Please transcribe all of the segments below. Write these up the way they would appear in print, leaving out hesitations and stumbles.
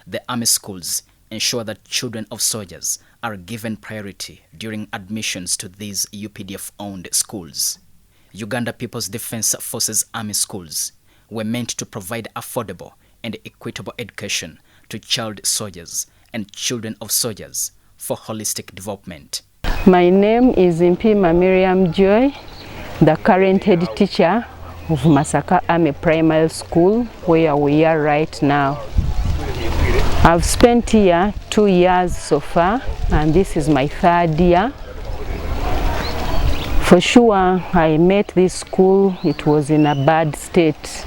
The army schools ensure that children of soldiers are given priority during admissions to these UPDF-owned schools. Uganda People's Defence Forces Army schools were meant to provide affordable and equitable education to child soldiers and children of soldiers for holistic development. My name is Mpima Miriam Joy, the current head teacher of Masaka Army Primary School, where we are right now. I've spent here 2 years so far, and this is my 3rd year. For sure, I met this school, it was in a bad state.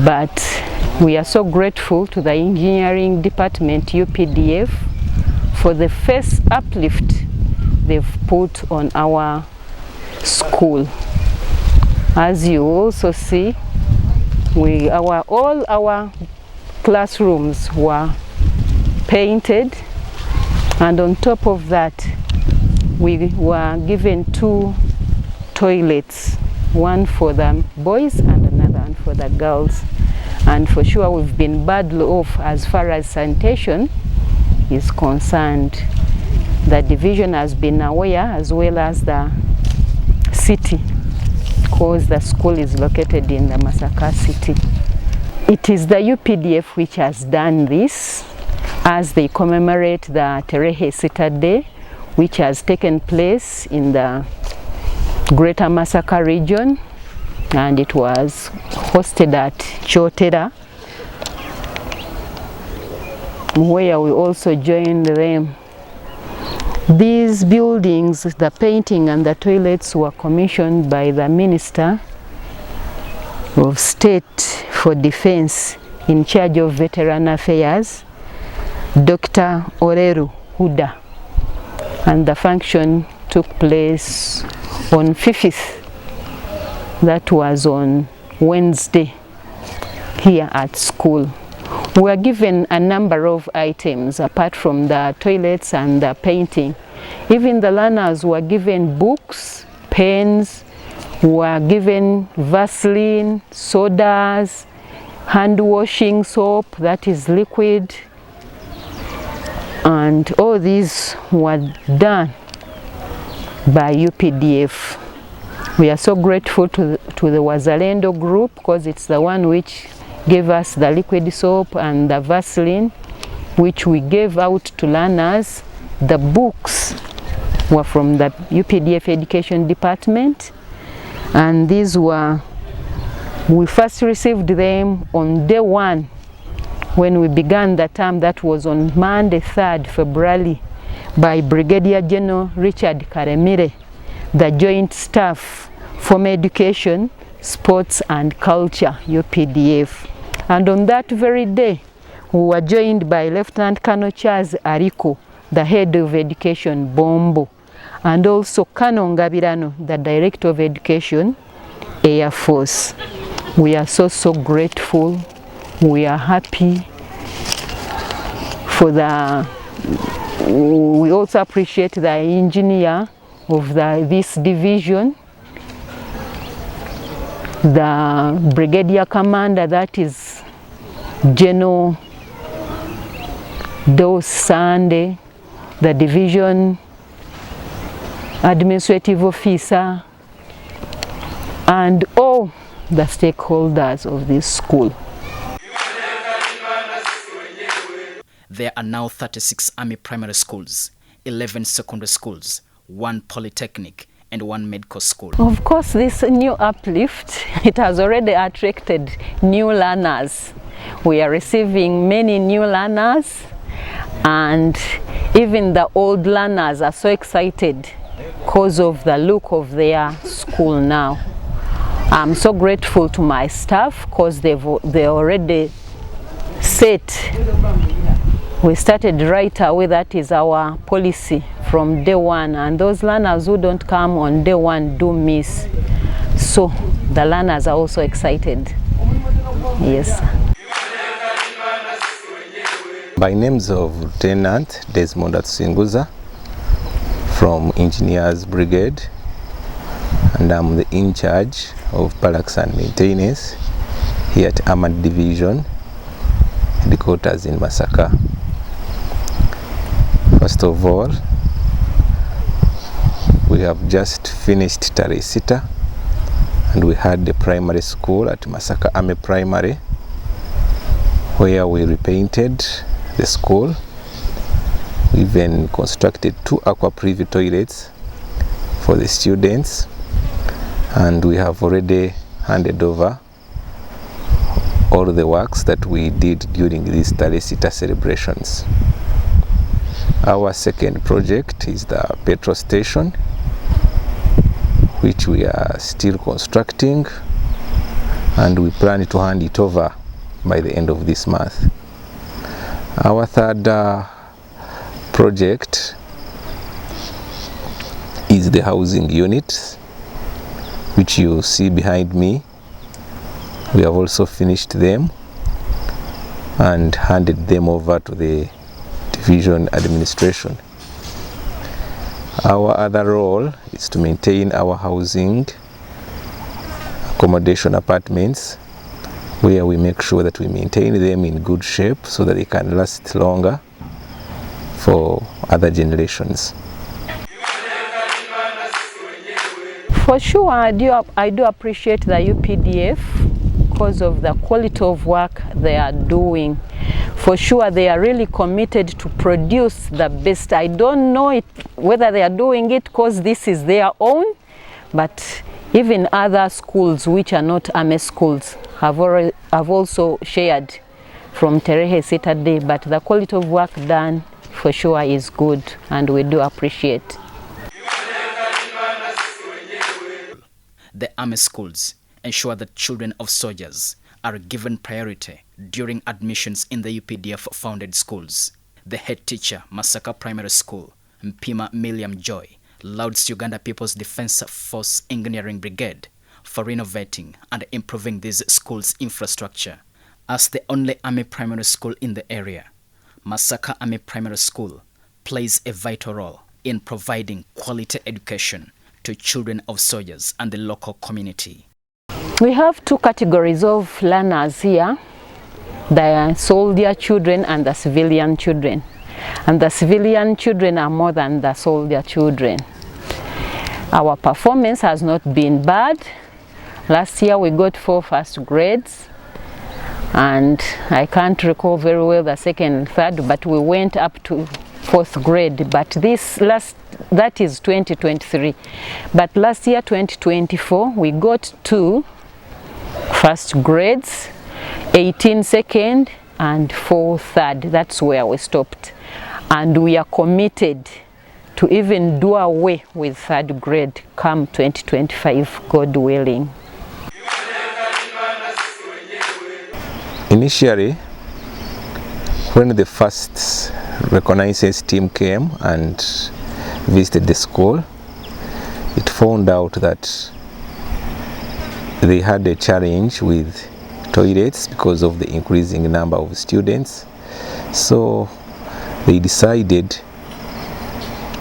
But we are so grateful to the engineering department, UPDF, for the first uplift they've put on our school. As you also see, all our classrooms were painted, and on top of that we were given 2 toilets, one for the boys and another one for the girls. And for sure we've been badly off as far as sanitation is concerned. The division has been aware, as well as the city, because the school is located in the Masaka city. It is the UPDF which has done this as they commemorate the Tarehe Sita Day, which has taken place in the Greater Masaka region, and it was hosted at Chotera, where we also joined them. These buildings, the painting and the toilets, were commissioned by the Minister of State for Defense in charge of Veteran Affairs, Dr. Oreru Huda, and the function took place on 5th. That was on Wednesday here at school. We were given a number of items apart from the toilets and the painting. Even the learners were given books, pens, were given Vaseline, sodas, hand washing soap, that is liquid, and all these were done by UPDF. We are so grateful to the Wazalendo group, because it's the one which gave us the liquid soap and the Vaseline, which we gave out to learners. The books were from the UPDF Education Department, and these were, we first received them on day 1 when we began the term. That was on Monday 3rd February by Brigadier General Richard Karemire, the Joint Staff for Education, Sports and Culture, UPDF. And on that very day, we were joined by Lieutenant Colonel Charles Ariko, the Head of Education, Bombo, and also Colonel Ngabirano, the Director of Education, Air Force. We are so grateful. We are happy for the, we also appreciate the engineer of this division, the brigadier commander, that is General Dos Sande, the division administrative officer, and all the stakeholders of this school. There are now 36 army primary schools, 11 secondary schools, 1 polytechnic, and 1 medical school. Of course, this new uplift, it has already attracted new learners. We are receiving many new learners, and even the old learners are so excited because of the look of their school now. I'm so grateful to my staff because they already set. We started right away. That is our policy from day one, and those learners who don't come on day one do miss. So the learners are also excited. Yes. By names of Lieutenant Desmond Atsinguza from Engineers Brigade, and I'm the in charge of barracks and maintenance here at Armored Division headquarters in Masaka. First of all, we have just finished Tarehe Sita, and we had the primary school at Masaka Army Primary, where we repainted the school. We even constructed 2 aqua privy toilets for the students, and we have already handed over all the works that we did during these Tarehe Sita celebrations. Our second project is the petrol station, which we are still constructing, and we plan to hand it over by the end of this month. Our third project is the housing unit, which you see behind me. We have also finished them and handed them over to the division administration. Our other role is to maintain our housing accommodation apartments, where we make sure that we maintain them in good shape so that they can last longer for other generations. For sure, I do appreciate the UPDF because of the quality of work they are doing. For sure, they are really committed to produce the best. I don't know whether they are doing it because this is their own, but even other schools which are not army schools have also shared from Tarehe Sita Day, but the quality of work done for sure is good, and we do appreciate. The army schools ensure that children of soldiers are given priority during admissions in the UPDF-founded schools. The head teacher, Masaka Primary School, Mpima Miriam Joy, lauds Uganda People's Defence Force Engineering Brigade for renovating and improving these schools' infrastructure. As the only army primary school in the area, Masaka Army Primary School plays a vital role in providing quality education to children of soldiers and the local community. We have 2 categories of learners here, the soldier children and the civilian children. And the civilian children are more than the soldier children. Our performance has not been bad. Last year we got 4 first grades, and I can't recall very well the second and third, but we went up to 4th grade. But that is 2023. But last year, 2024, we got 2 first grades, 18 second and 4 third. That's where we stopped. And we are committed to even do away with 3rd grade come 2025, God willing. Initially, when the first reconnaissance team came and visited the school, it found out that they had a challenge with toilets because of the increasing number of students. So they decided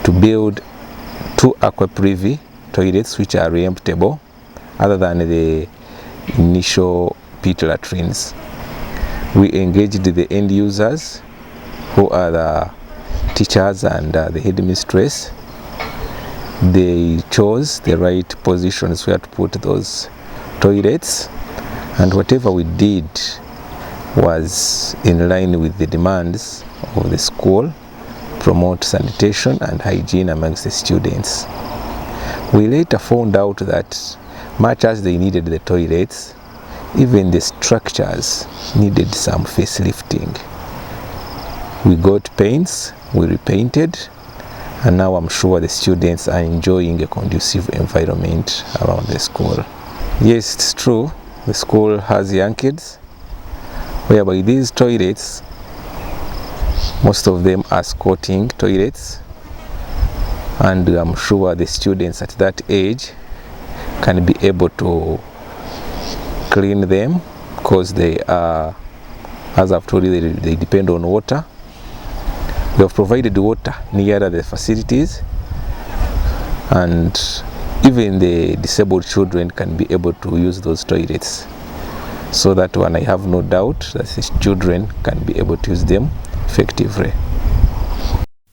to build 2 aqua privy toilets which are reemptable, other than the initial pit latrines. We engaged the end users, who are the teachers and the headmistress. They chose the right positions where to put those toilets, and whatever we did was in line with the demands of the school, promote sanitation and hygiene amongst the students. We later found out that much as they needed the toilets, even the structures needed some facelifting. We got paints, we repainted, and now I'm sure the students are enjoying a conducive environment around the school. Yes, it's true. The school has young kids, whereby these toilets, most of them are squatting toilets, and I'm sure the students at that age can be able to clean them, because they are, as I've told you, they depend on water. We have provided water near the facilities, and even the disabled children can be able to use those toilets. So that one, I have no doubt that the children can be able to use them effectively.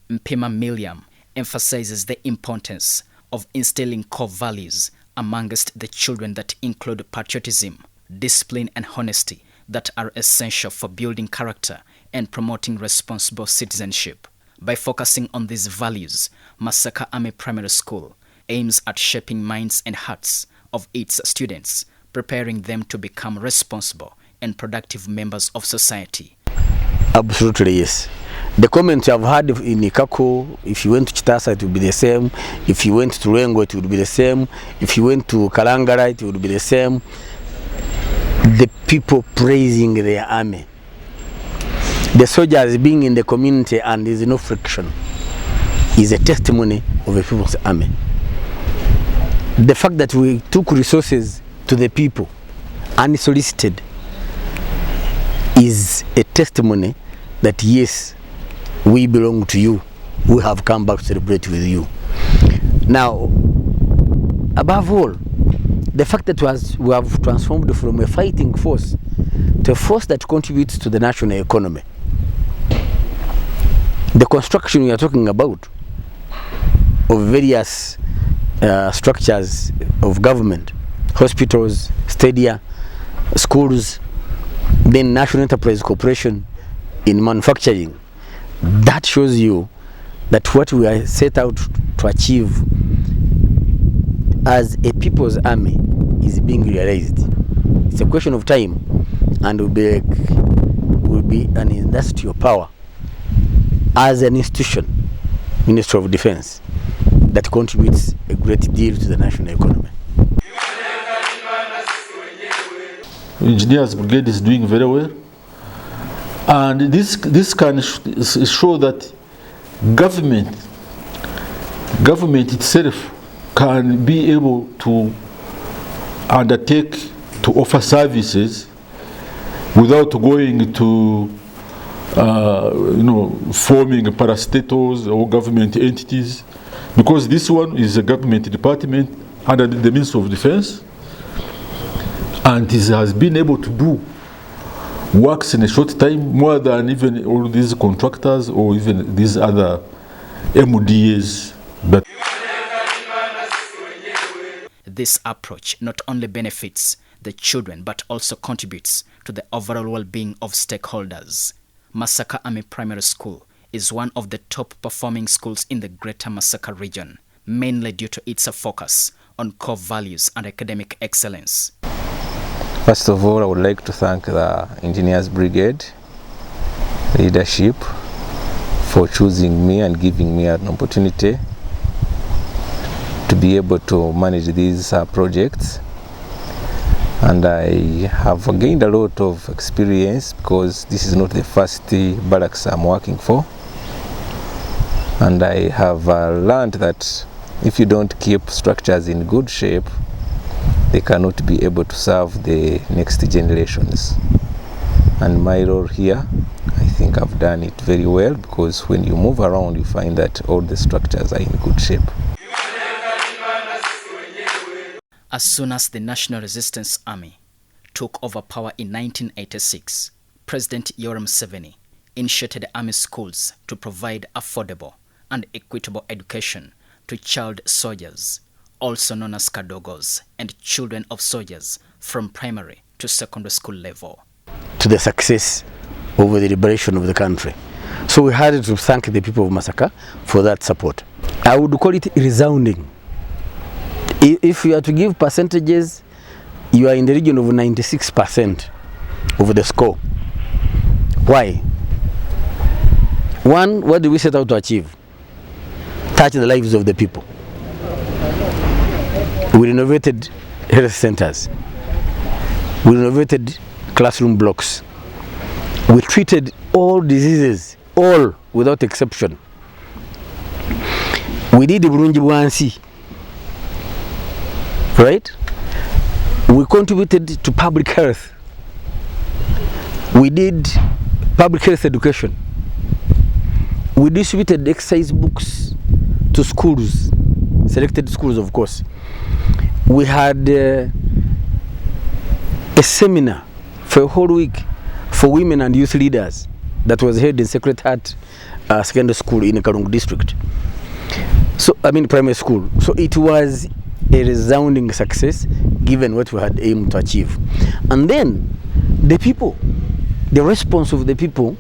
Mpima Milliam emphasizes the importance of instilling core values amongst the children that include patriotism, discipline and honesty that are essential for building character and promoting responsible citizenship. By focusing on these values, Masaka Army Primary School aims at shaping minds and hearts of its students, preparing them to become responsible and productive members of society. Absolutely, yes. The comments I've heard in Ikako, if you went to Chitasa, it would be the same. If you went to Rengo, it would be the same. If you went to Kalangara, it would be the same. The people praising their army. The soldiers being in the community and there's no friction is a testimony of a people's army. The fact that we took resources to the people unsolicited is a testimony that yes, we belong to you. We have come back to celebrate with you. Now, above all, the fact that we have transformed from a fighting force to a force that contributes to the national economy. The construction we are talking about of various structures of government, hospitals, stadia, schools, then National Enterprise Corporation in manufacturing, that shows you that what we are set out to achieve as a people's army is being realized. It's a question of time, and will be an industrial power as an institution, Ministry of Defence, that contributes a great deal to the national economy. Engineers Brigade is doing very well, and this can show that government itself can be able to undertake to offer services without going to forming parastatals or government entities, because this one is a government department under the Ministry of Defence, and it has been able to do works in a short time more than even all these contractors or even these other MODAs. But this approach not only benefits the children but also contributes to the overall well-being of stakeholders. Masaka Army Primary School is one of the top performing schools in the Greater Masaka region, mainly due to its focus on core values and academic excellence. First of all, I would like to thank the Engineers Brigade leadership for choosing me and giving me an opportunity to be able to manage these projects. And I have gained a lot of experience because this is not the first barracks I'm working for. And I have learned that if you don't keep structures in good shape, they cannot be able to serve the next generations. And my role here, I think I've done it very well, because when you move around, you find that all the structures are in good shape. As soon as the National Resistance Army took over power in 1986, President Yoweri Museveni initiated army schools to provide affordable and equitable education to child soldiers, also known as Kadogos, and children of soldiers from primary to secondary school level. To the success of the liberation of the country. So we had to thank the people of Masaka for that support. I would call it resounding. If you are to give percentages, you are in the region of 96% of the score. Why? One, what do we set out to achieve? Touch the lives of the people. We renovated health centers. We renovated classroom blocks. We treated all diseases, all without exception. We did Burungi Bwansi, right? We contributed to public health. We did public health education. We distributed exercise books to schools, selected schools of course. We had a seminar for a whole week for women and youth leaders that was held in Sacred Heart Secondary School in Karungu district. So, I mean primary school. So it was a resounding success given what we had aimed to achieve. And then the people, the response of the people,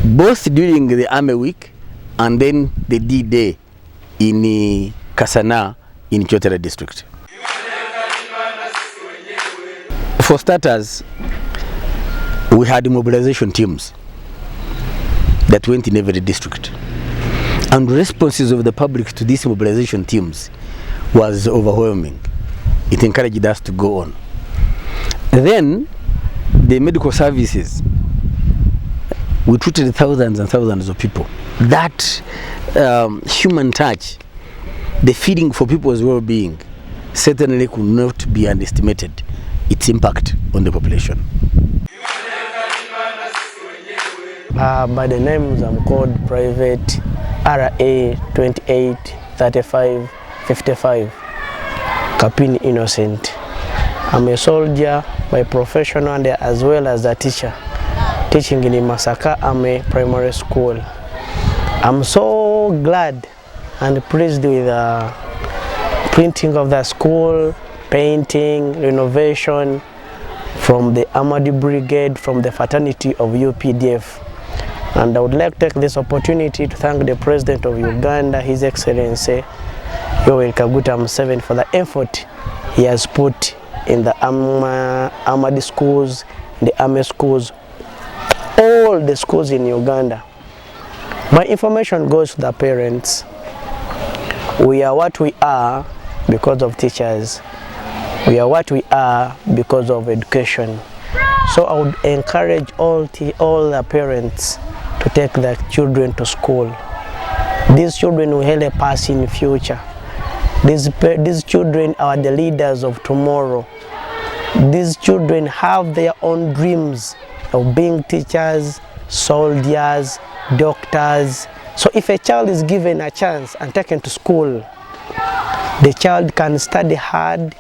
both during the Army Week and then the D-Day in Kasana in Kyotera district. For starters, we had mobilization teams that went in every district. And responses of the public to these mobilization teams was overwhelming. It encouraged us to go on. Then, the medical services, we treated thousands and thousands of people. That human touch, the feeling for people's well-being, certainly could not be underestimated, its impact on the population. By the names, I'm called Private RA 283555, Kapin Innocent. I'm a soldier by profession and as well as a teacher, teaching in Masaka Army Primary School. I'm so glad and pleased with the printing of the school, painting, renovation from the Uganda Brigade, from the fraternity of UPDF. And I would like to take this opportunity to thank the President of Uganda, His Excellency Yoweri Kaguta Museveni, for the effort he has put in the Amadi schools, the Army schools, all the schools in Uganda. My information goes to the parents. We are what we are because of teachers. We are what we are because of education. So I would encourage all the parents to take their children to school. These children will help us in the future. These children are the leaders of tomorrow. These children have their own dreams of being teachers, soldiers, doctors. So if a child is given a chance and taken to school, the child can study hard,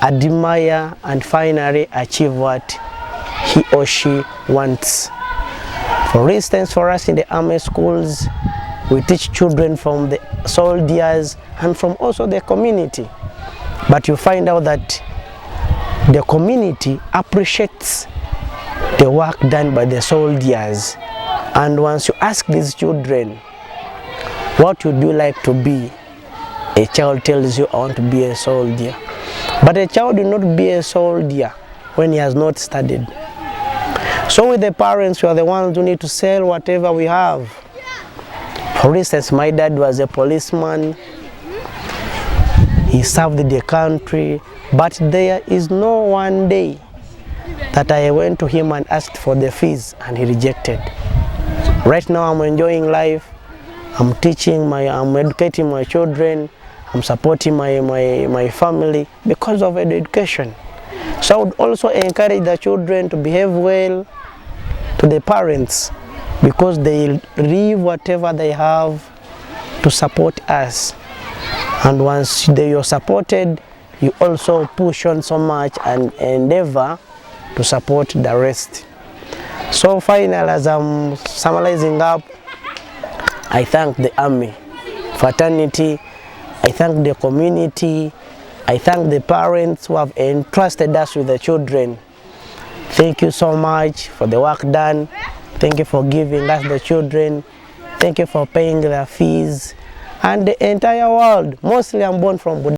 admire, and finally achieve what he or she wants. For instance, for us in the Army schools, we teach children from the soldiers and from also the community. But you find out that the community appreciates the work done by the soldiers. And once you ask these children, what would you like to be? A child tells you, I want to be a soldier. But a child will not be a soldier when he has not studied. So with the parents, we are the ones who need to sell whatever we have. For instance, my dad was a policeman. He served the country, but there is no one day that I went to him and asked for the fees and he rejected. Right now I'm enjoying life. I'm teaching, I'm educating my children. I'm supporting my family because of education. So I would also encourage the children to behave well to the parents because they leave whatever they have to support us. And once they are supported, you also push on so much and endeavor to support the rest. So finally, as I'm summarizing up, I thank the Army, fraternity, I thank the community, I thank the parents who have entrusted us with the children. Thank you so much for the work done. Thank you for giving us the children. Thank you for paying their fees. And the entire world, mostly I'm born from Buddha.